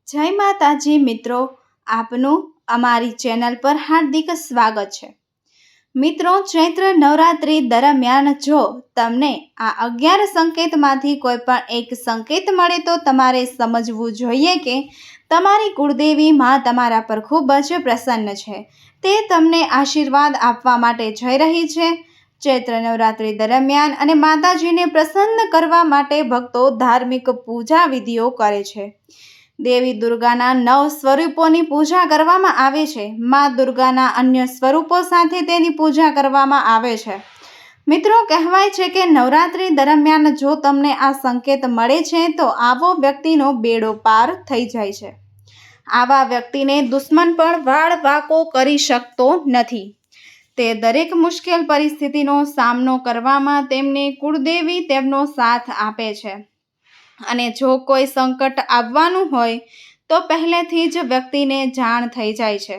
જય માતાજી મિત્રો, આપનું અમારી ચેનલ પર હાર્દિક સ્વાગત છે। મિત્રો, ચૈત્ર નવરાત્રિ દરમિયાન જો તમને આ 11 સંકેતમાંથી કોઈ પણ એક સંકેત મળે તો તમારે સમજવું જોઈએ કે તમારી કુળદેવી માં તમારા પર ખૂબ જ પ્રસન્ન છે। તે તમને આશીર્વાદ આપવા માટે જઈ રહી છે। ચૈત્ર નવરાત્રિ દરમિયાન અને માતાજીને પ્રસન્ન કરવા માટે ભક્તો ધાર્મિક પૂજા વિધિઓ કરે છે। દેવી દુર્ગાના 9 સ્વરૂપોની પૂજા કરવામાં આવે છે। માં દુર્ગાના અન્ય સ્વરૂપો સાથે તેની પૂજા કરવામાં આવે છે। મિત્રો, કહેવાય છે કે નવરાત્રિ દરમિયાન જો તમને આ સંકેત મળે છે તો આવો વ્યક્તિનો બેડો પાર થઈ જાય છે। આવા વ્યક્તિને દુશ્મન પણ વાળ વાંકો કરી શકતો નથી। તે દરેક મુશ્કેલ પરિસ્થિતિનો સામનો કરવામાં તેમને કુળદેવી તેમનો સાથ આપે છે। અને જો કોઈ સંકટ આવવાનું હોય તો પહેલેથી જ વ્યક્તિને જાણ થઈ જાય છે।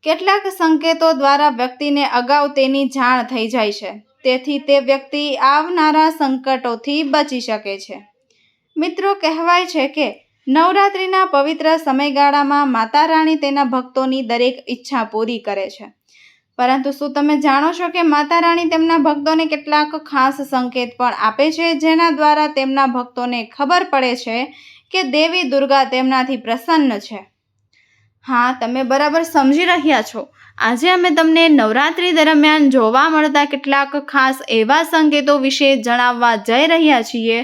કેટલાક સંકેતો દ્વારા વ્યક્તિને અગાઉ તેની જાણ થઈ જાય છે, તેથી તે વ્યક્તિ આવનારા સંકટોથી બચી શકે છે। મિત્રો, કહેવાય છે કે નવરાત્રિના પવિત્ર સમયગાળામાં માતા રાણી તેના ભક્તોની દરેક ઈચ્છા પૂરી કરે છે। પરંતુ શું તમે જાણો છો કે માતા રાણી તેમના ભક્તોને કેટલાક ખાસ સંકેત પણ આપે છે, જેના દ્વારા તેમના ભક્તોને ખબર પડે છે કે દેવી દુર્ગા તેમનાથી પ્રસન્ન છે? હા, તમે બરાબર સમજી રહ્યા છો। આજે અમે તમને નવરાત્રિ દરમિયાન જોવા મળતા કેટલાક ખાસ એવા સંકેતો વિશે જણાવવા જઈ રહ્યા છીએ,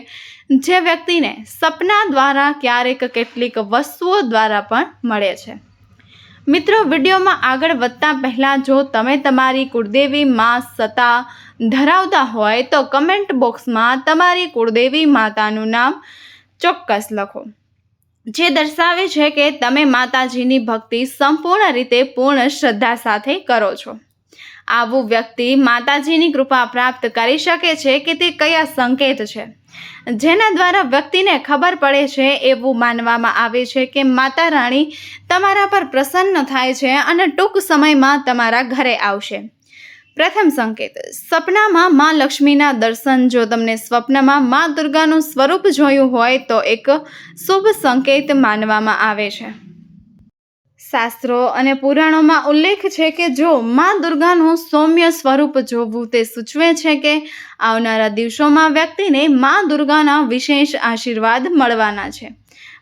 જે વ્યક્તિને સપના દ્વારા ક્યારેક કેટલીક વસ્તુઓ દ્વારા પણ મળે છે। મિત્રો, વિડીયોમાં આગળ વધતા પહેલાં જો તમે તમારી કુળદેવી માં સત્તા ધરાવતા હોય તો કમેન્ટ બોક્સમાં તમારી કુળદેવી માતાનું નામ ચોક્કસ લખો, જે દર્શાવે છે કે તમે માતાજીની ભક્તિ સંપૂર્ણ રીતે પૂર્ણ શ્રદ્ધા સાથે કરો છો। આવું વ્યક્તિ માતાજીની કૃપા પ્રાપ્ત કરી શકે છે કે તે કયા સંકેત છે, જેના દ્વારા વ્યક્તિને ખબર પડે છે। એવું માનવામાં આવે છે કે માતા રાણી તમારા પર પ્રસન્ન થાય છે અને ટૂંક સમયમાં તમારા ઘરે આવશે। પ્રથમ સંકેત, સપનામાં માં લક્ષ્મીના દર્શન। જો તમને સ્વપ્નમાં માં દુર્ગાનું સ્વરૂપ જોયું હોય તો એક શુભ સંકેત માનવામાં આવે છે। શાસ્ત્રો અને પુરાણોમાં ઉલ્લેખ છે કે જો માં દુર્ગાનું સૌમ્ય સ્વરૂપ જોવું તે સૂચવે છે કે આવનારા દિવસોમાં વ્યક્તિને માં દુર્ગાના વિશેષ આશીર્વાદ મળવાના છે।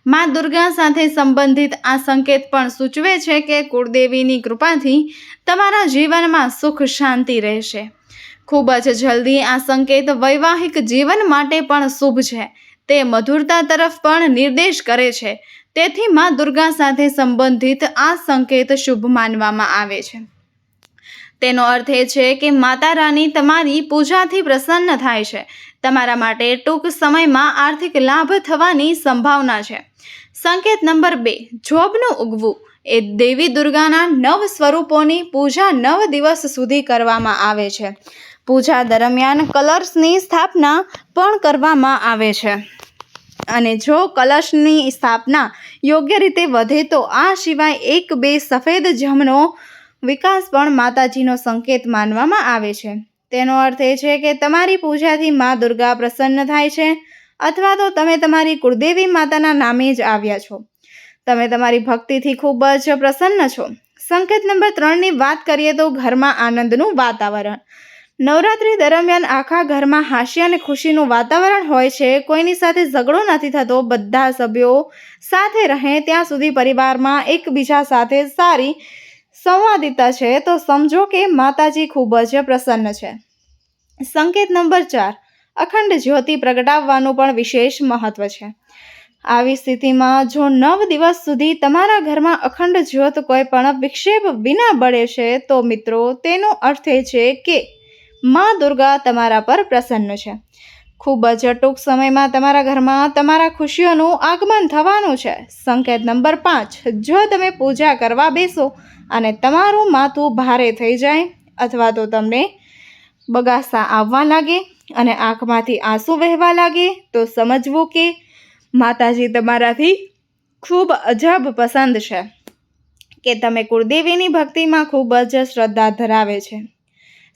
માં દુર્ગા સાથે સંબંધિત આ સંકેત પણ સૂચવે છે કે કુળદેવીની કૃપાથી તમારા જીવનમાં સુખ શાંતિ રહેશે। ખૂબ જ જલ્દી આ સંકેત વૈવાહિક જીવન માટે પણ શુભ છે। તે મધુરતા તરફ પણ નિર્દેશ કરે છે, તેથી માં દુર્ગા સાથે સંબંધિત આ સંકેત શુભ માનવામાં આવે છે। તેનો અર્થ એ છે કે માતા રાની તમારી પૂજાથી પ્રસન્ન થાય છે। તમારા માટે ટૂંક સમયમાં આર્થિક લાભ થવાની સંભાવના છે। સંકેત નંબર 2, જોબનું ઉગવું। એ દેવી દુર્ગાના 9 સ્વરૂપોની પૂજા 9 દિવસ સુધી કરવામાં આવે છે। પૂજા દરમિયાન કલશની સ્થાપના પણ કરવામાં આવે છે, અને જો કલશની સ્થાપના યોગ્ય રીતે વધે તો આ સિવાય 1-2 સફેદ જમનો વિકાસ પણ માતાજીનો સંકેત માનવામાં આવે છે। તેનો અર્થ એ છે કે તમારી પૂજાથી માં દુર્ગા પ્રસન્ન થાય છે, અથવા તો તમે તમારી કુળદેવી માતાના નામે જ આવ્યા છો। તમે તમારી ભક્તિથી ખૂબ જ પ્રસન્ન છો। સંકેત નંબર 3ની વાત કરીએ તો ઘરમાં આનંદનું વાતાવરણ। નવરાત્રિ દરમિયાન આખા ઘરમાં હાસ્ય અને ખુશીનું વાતાવરણ હોય છે। કોઈની સાથે ઝઘડો નથી થતો। બધા સભ્યો સાથે રહે ત્યાં સુધી પરિવારમાં એકબીજા સાથે સારી સંવાદિતા છે, તો સમજો કે માતાજી ખૂબ જ પ્રસન્ન છે। સંકેત નંબર 4, અખંડ જ્યોતિ પ્રગટાવવાનું પણ વિશેષ મહત્વ છે। આવી સ્થિતિમાં જો 9 દિવસ સુધી તમારા ઘરમાં અખંડ જ્યોત કોઈ પણ વિક્ષેપ વિના બળે છે તો મિત્રો, તેનો અર્થ એ છે કે માં દુર્ગા તમારા પર પ્રસન્ન છે। ખૂબ જ ટૂંક સમયમાં તમારા ઘરમાં તમારા ખુશીઓનું આગમન થવાનું છે। સંકેત નંબર 5, જો તમે પૂજા કરવા બેસો અને તમારું માથું ભારે થઈ જાય અથવા તો તમને બગાસા આવવા લાગે અને આંખમાંથી આંસુ વહેવા લાગે તો સમજવું કે માતાજી તમારાથી ખૂબ અજબ પસંદ છે, કે તમે કુળદેવીની ભક્તિમાં ખૂબ જ શ્રદ્ધા ધરાવે છે।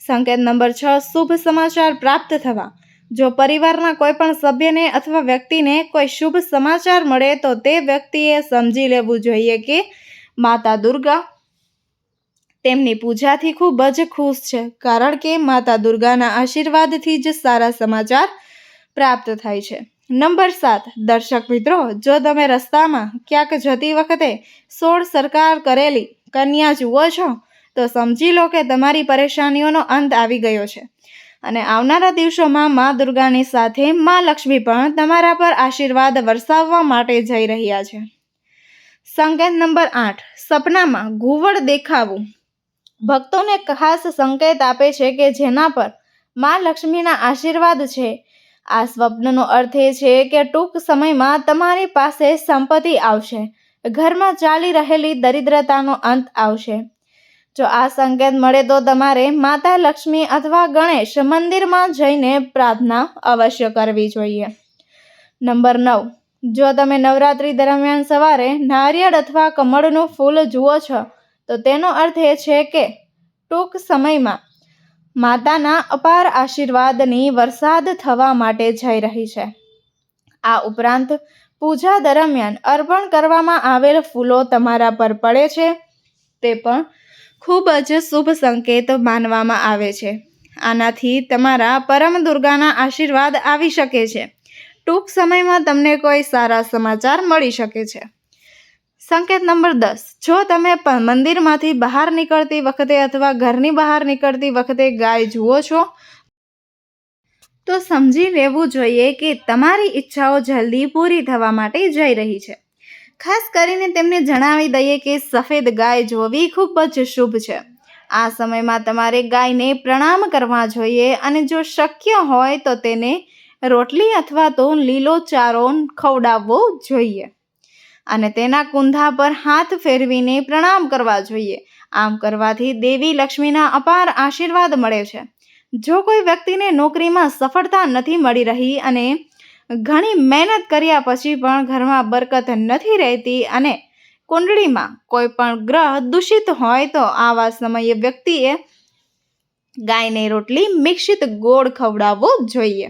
સંકેત નંબર 6, શુભ સમાચાર પ્રાપ્ત થવા। જો પરિવારના કોઈ પણ સભ્યને અથવા વ્યક્તિને કોઈ શુભ સમાચાર મળે તો તે વ્યક્તિએ સમજી લેવું જોઈએ કે માતા દુર્ગા તેમની પૂજાથી ખૂબ જ ખુશ છે, કારણ કે માતા દુર્ગાના આશીર્વાદથી જ સારા સમાચાર પ્રાપ્ત થાય છે. નંબર 7, દર્શક મિત્રો, જો તમે રસ્તામાં ક્યાંક જતી વખતે 16 સરકાર કરેલી કન્યા જુઓ છો તો સમજી લો કે તમારી પરેશાનીઓનો અંત આવી ગયો છે અને આવનારા દિવસોમાં મા દુર્ગાની સાથે મા લક્ષ્મી પણ તમારા પર આશીર્વાદ વરસાવવા માટે જઈ રહ્યા છે. સંકેત નંબર 8, સપનામાં ઘુવડ દેખાવું ભક્તોને ખાસ સંકેત આપે છે કે જેના પર મા લક્ષ્મીના આશીર્વાદ છે. આ સ્વપ્નનો અર્થ એ છે કે ટૂંક સમયમાં તમારી પાસે સંપત્તિ આવશે, ઘરમાં ચાલી રહેલી દરિદ્રતાનો અંત આવશે. જો આ સંકેત મળે તો તમારે માતા લક્ષ્મી અથવા ગણેશ મંદિરમાં જઈને પ્રાર્થના અવશ્ય કરવી જોઈએ. નંબર 9, જો તમે નવરાત્રી દરમિયાન સવારે નારિયેળ અથવા કમળનું ફૂલ જુઓ છો તો તેનો અર્થ એ છે કે ટૂંક સમયમાં માતાના અપાર આશીર્વાદની વરસાદ થવા માટે જઈ રહી છે. આ ઉપરાંત પૂજા દરમિયાન અર્પણ કરવામાં આવેલ ફૂલો તમારા પર પડે છે તે પણ ખૂબ જ શુભ સંકેત માનવામાં આવે છે. આનાથી તમારા પરમ દુર્ગાના આશીર્વાદ આવી શકે છે. ટૂંક સમયમાં તમને કોઈ સારા સમાચાર મળી શકે છે. સંકેત નંબર 10, જો તમે મંદિરમાંથી બહાર નીકળતી વખતે અથવા ઘરની બહાર નીકળતી વખતે ગાય જુઓ છો તો સમજી લેવું જોઈએ કે તમારી ઈચ્છાઓ જલ્દી પૂરી થવા માટે જઈ રહી છે. ખાસ કરીને તેમને જણાવી દઈએ કે સફેદ ગાય જોવી ખૂબ જ શુભ છે. આ સમયમાં તમારે ગાયને પ્રણામ કરવા જોઈએ અને જો શક્ય હોય તો તેને રોટલી અથવા તો લીલો ચારો ખવડાવવો જોઈએ અને તેના કુંધા પર હાથ ફેરવીને પ્રણામ કરવા જોઈએ. આમ કરવાથી દેવી લક્ષ્મીના અપાર આશીર્વાદ મળે છે. જો કોઈ વ્યક્તિને નોકરીમાં સફળતા નથી મળી રહી અને ઘણી મહેનત કર્યા પછી પણ ઘરમાં બરકત નથી રહેતી અને કુંડળીમાં કોઈ પણ ગ્રહ દૂષિત હોય તો આવા સમયે વ્યક્તિએ ગાયને રોટલી મિશ્રિત ગોળ ખવડાવવો જોઈએ.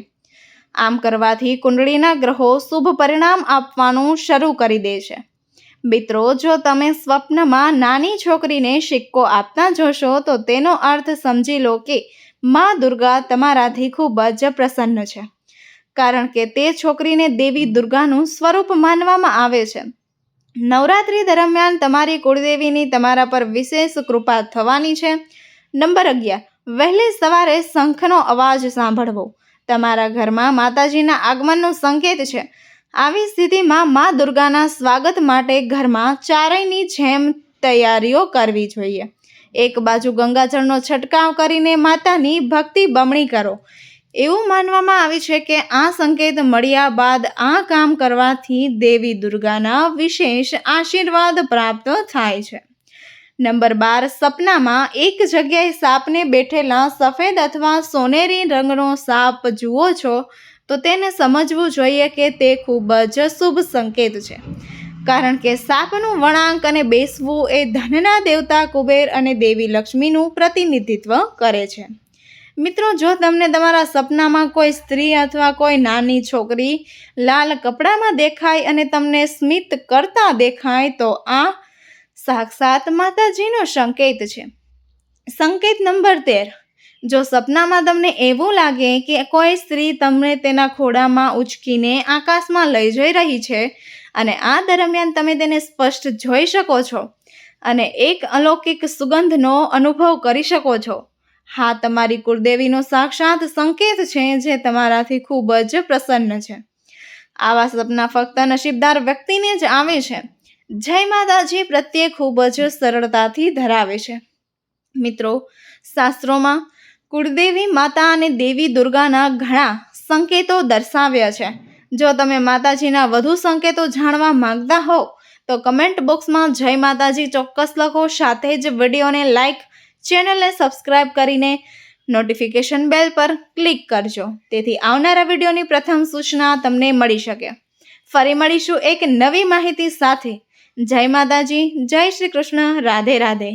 આમ કરવાથી કુંડળીના ગ્રહો શુભ પરિણામ આપવાનું શરૂ કરી દે છે. મિત્રો, જો તમે સ્વપ્નમાં નાની છોકરીને સિક્કો આપતા જોશો તો તેનો અર્થ સમજી લો કે મા દુર્ગા તમારાથી ખૂબ જ પ્રસન્ન છે, કારણ કે તે છોકરીને દેવી દુર્ગાનું સ્વરૂપ માનવામાં આવે છે. નવરાત્રી દરમિયાન તમારી કુળદેવીની તમારા પર વિશેષ કૃપા થવાની છે. નંબર 11, વહેલી સવારે શંખનો અવાજ સાંભળવો તમારા ઘરમાં માતાજીના આગમનનો સંકેત છે. આવી સ્થિતિમાં મા દુર્ગાના સ્વાગત માટે ઘરમાં ચારેયની જેમ તૈયારીઓ કરવી જોઈએ. એક બાજુ ગંગાજળનો છંટકાવ કરીને માતાની ભક્તિ બમણી કરો. એવું માનવામાં આવે છે કે આ સંકેત મળ્યા બાદ આ કામ કરવાથી દેવી દુર્ગાના વિશેષ આશીર્વાદ પ્રાપ્ત થાય છે. નંબર 12, સપનામાં એક જગ્યાએ સાપને બેઠેલા સફેદ અથવા સોનેરી રંગનો સાપ જુઓ છો તો તેને સમજવું જોઈએ કે તે ખૂબ જ શુભ સંકેત છે, કારણ કે સાપનું વળાંક અને બેસવું એ ધનના દેવતા કુબેર અને દેવી લક્ષ્મીનું પ્રતિનિધિત્વ કરે છે. મિત્રો, જો તમને તમારા સપનામાં કોઈ સ્ત્રી અથવા કોઈ નાની છોકરી લાલ કપડામાં દેખાય અને તમને સ્મિત કરતા દેખાય તો આ સાક્ષાત માતાજીનો સંકેત છે. સંકેત નંબર 13, જો સપનામાં તમને એવું લાગે કે કોઈ સ્ત્રી તમને તેના ખોળામાં ઉંચકીને આકાશમાં લઈ જઈ રહી છે અને આ દરમિયાન તમે તેને સ્પષ્ટ જોઈ શકો છો અને એક અલૌકિક સુગંધનો અનુભવ કરી શકો છો, હા, તમારી કુળદેવીનો સાક્ષાત સંકેત છે જે તમારાથી ખૂબ જ પ્રસન્ન છે. આવા સપના ફક્ત નસીબદાર વ્યક્તિને જ આવે છે. જય માતાજી પ્રત્યે ખૂબ જ સરળતાથી ધરાવે છે. મિત્રો, શાસ્ત્રોમાં કુળદેવી માતા અને દેવી દુર્ગાના ઘણા સંકેતો દર્શાવ્યા છે. જો તમે માતાજીના વધુ સંકેતો જાણવા માંગતા હો તો કમેન્ટ બોક્સમાં જય માતાજી ચોક્કસ લખો. સાથે જ વિડીયોને લાઈક, ચેનલને સબસ્ક્રાઈબ કરીને નોટિફિકેશન બેલ પર ક્લિક કરજો, તેથી આવનારા વિડીયોની પ્રથમ સૂચના તમને મળી શકે. ફરી મળીશું એક નવી માહિતી સાથે. જય માતાજી, જય શ્રી કૃષ્ણ, રાધે રાધે.